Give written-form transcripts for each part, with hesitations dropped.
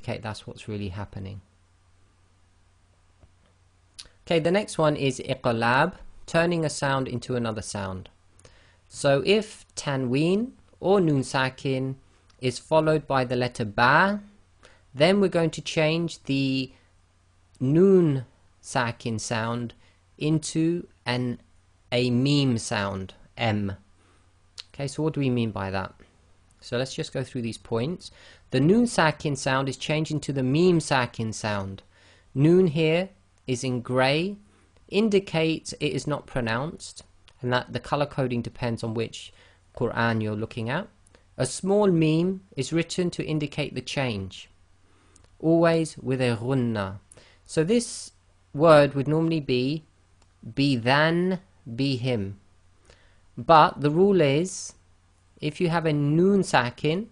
indicate that's what's really happening. Okay, the next one is Iqlaab, turning a sound into another sound. So if Tanween or Noon Sakin is followed by the letter Ba, then we're going to change the Noon Sakin sound into a meme sound, M. Okay, so what do we mean by that? So let's just go through these points. The Noon Sakin sound is changing to the meme Sakin sound. Noon here is in grey, indicates it is not pronounced, and that the color coding depends on which Quran you're looking at. A small meme is written to indicate the change, always with a Ghunna. So this word would normally be than, be him. But the rule is, if you have a Noon Sakin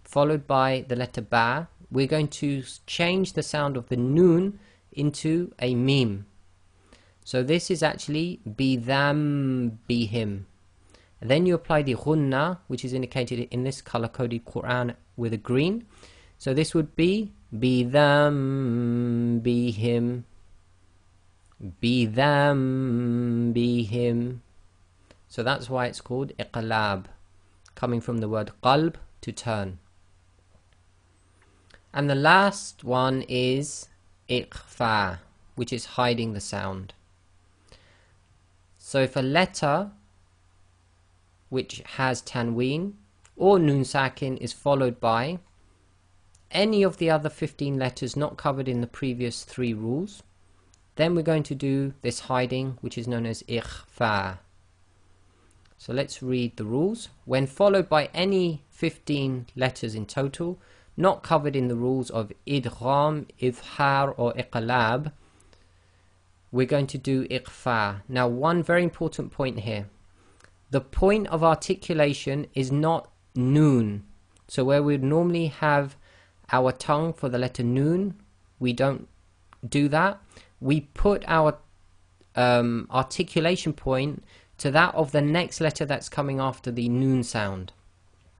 followed by the letter Ba, we're going to change the sound of the Noon into a meme. So this is actually be them, be him. And then you apply the Ghunna, which is indicated in this color-coded Quran with a green. So this would be them, be him. Be them, be him. So that's why it's called Iqlaab, coming from the word qalb, to turn. And the last one is Ikhfaa, which is hiding the sound. So if a letter which has Tanween or Noon Sakin is followed by any of the other 15 letters not covered in the previous 3 rules, then we're going to do this hiding, which is known as Ikhfaa. So let's read the rules. When followed by any 15 letters in total not covered in the rules of Idghaam, Idh-haar or Iqlaab, we're going to do Ikhfaa. Now, one very important point here. The point of articulation is not Noon. So where we'd normally have our tongue for the letter Noon, we don't do that. We put our articulation point to that of the next letter that's coming after the Noon sound.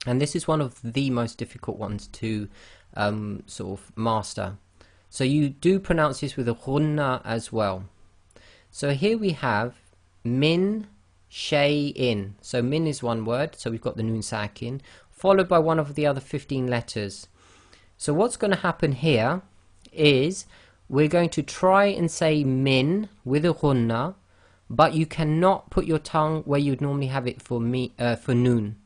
And this is one of the most difficult ones to sort of master. So you do pronounce this with a Ghunna as well. So here we have min shay'in. So min is one word, so we've got the Noon Sakin, followed by one of the other 15 letters. So what's going to happen here is we're going to try and say min with a Ghunna, but you cannot put your tongue where you'd normally have it for Noon.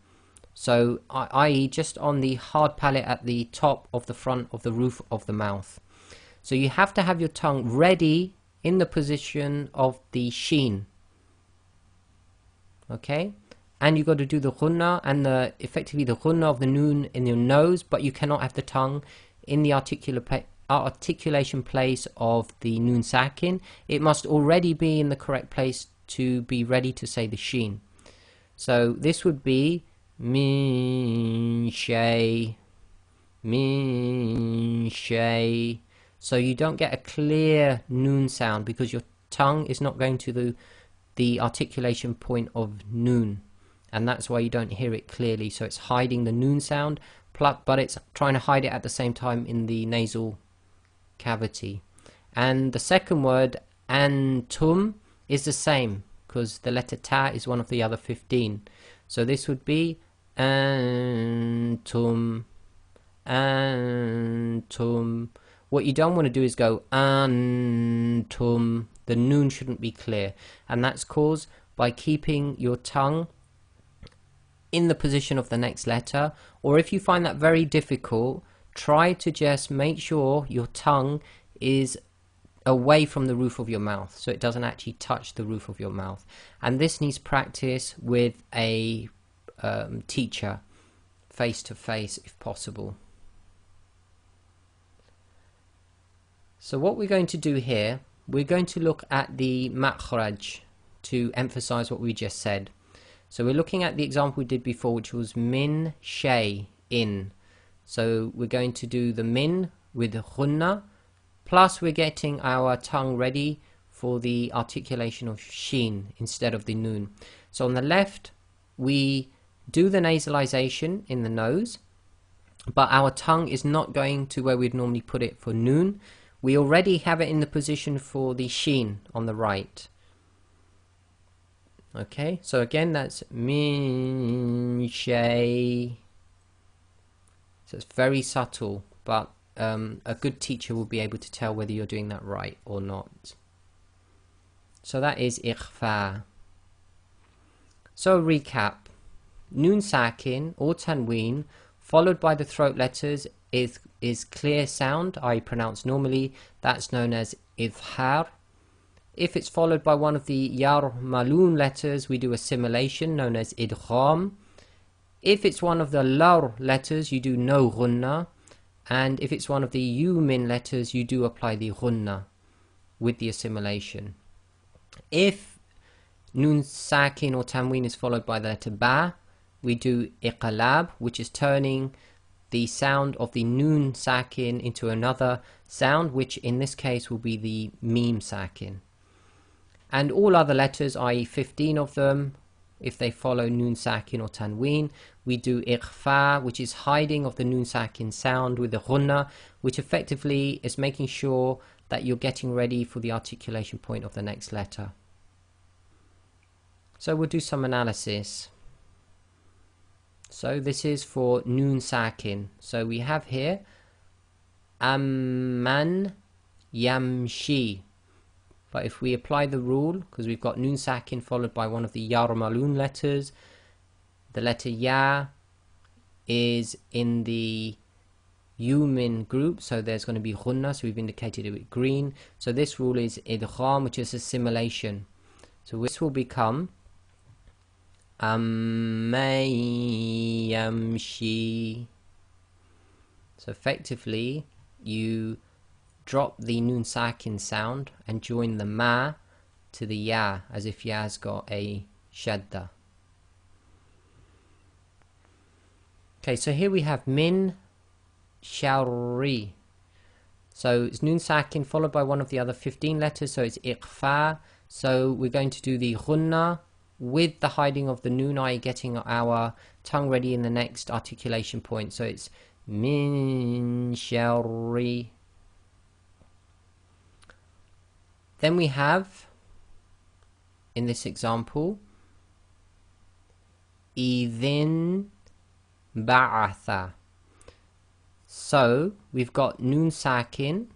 So i.e. just on the hard palate at the top of the front of the roof of the mouth. So you have to have your tongue ready in the position of the sheen. Okay? And you've got to do the Ghunna and effectively the Ghunna of the Noon in your nose, but you cannot have the tongue in the articulation place of the Noon Sakin. It must already be in the correct place to be ready to say the sheen. So this would be min shay, min shay. So you don't get a clear Noon sound because your tongue is not going to the articulation point of Noon, and that's why you don't hear it clearly. So it's hiding the Noon sound, but it's trying to hide it at the same time in the nasal cavity. And the second word, antum, is the same because the letter ta is one of the other 15. So this would be antum, antum. What you don't want to do is go antum. The Noon shouldn't be clear, and that's caused by keeping your tongue in the position of the next letter. Or if you find that very difficult, try to just make sure your tongue is away from the roof of your mouth, so it doesn't actually touch the roof of your mouth. And this needs practice with a teacher, face to face if possible. So what we're going to do here, we're going to look at the makhraj to emphasize what we just said. So we're looking at the example we did before, which was min shay, in. So we're going to do the min with Ghunna, plus we're getting our tongue ready for the articulation of sheen instead of the Noon. So on the left, we do the nasalization in the nose, but our tongue is not going to where we'd normally put it for noon. We already have it in the position for the sheen on the right. Okay, so again that's min shay. So it's very subtle, but a good teacher will be able to tell whether you're doing that right or not. So that is ikhfa. So recap. Noon sakin or tanween followed by the throat letters is clear sound, I pronounce normally. That's known as idh-haar. If it's followed by one of the yar maloon letters, we do assimilation, known as idgham. If it's one of the lar letters, you do no ghunna. And if it's one of the yumin letters, you do apply the ghunna with the assimilation. If noon sakin or tanween is followed by the letter ba, we do iqlaab, which is turning the sound of the noon sakin into another sound, which in this case will be the mim sakin. And all other letters, i.e. 15 of them, if they follow noon sakin or tanween, we do ikhfa, which is hiding of the noon sakin sound with the ghunna, which effectively is making sure that you're getting ready for the articulation point of the next letter. So we'll do some analysis. So this is for noon sakin. So we have here amman yamshi. But if we apply the rule, because we've got noon sakin followed by one of the yar maloon letters, the letter ya is in the yumin group, so there's going to be ghunna, so we've indicated it with green. So this rule is idgham, which is assimilation. So this will become amman yamshi. So effectively you drop the noon sakin sound and join the ma to the ya, as if ya's got a shadda. Okay, so here we have min shawri. So it's noon sakin followed by one of the other 15 letters, so it's iqfa. So we're going to do the ghunna with the hiding of the noon, i.e. getting our tongue ready in the next articulation point. So it's min shawri. Then we have, in this example, idhin ba'atha. So we've got noon sakin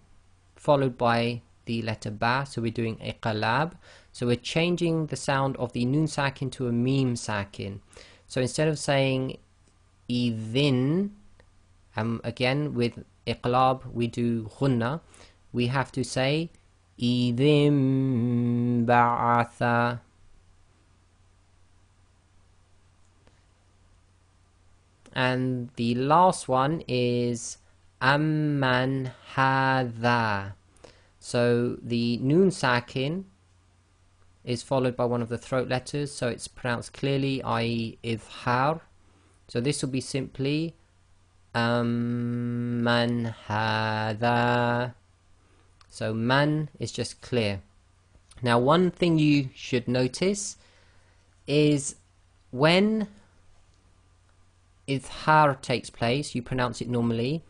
followed by the letter ba, so we're doing iqlaab. So we're changing the sound of the noon sakin to a mim sakin. So instead of saying idhin, again with iqlaab we do ghunna, we have to say idhin ba'atha. And the last one is amman hadha. So the noon sakin is followed by one of the throat letters, so it's pronounced clearly, i.e. idh-haar. So this will be simply amman hadha. So man is just clear. Now one thing you should notice is when idh-haar takes place, you pronounce it normally.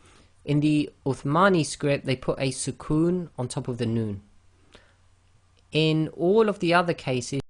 In the Uthmani script, they put a sukoon on top of the noon. In all of the other cases,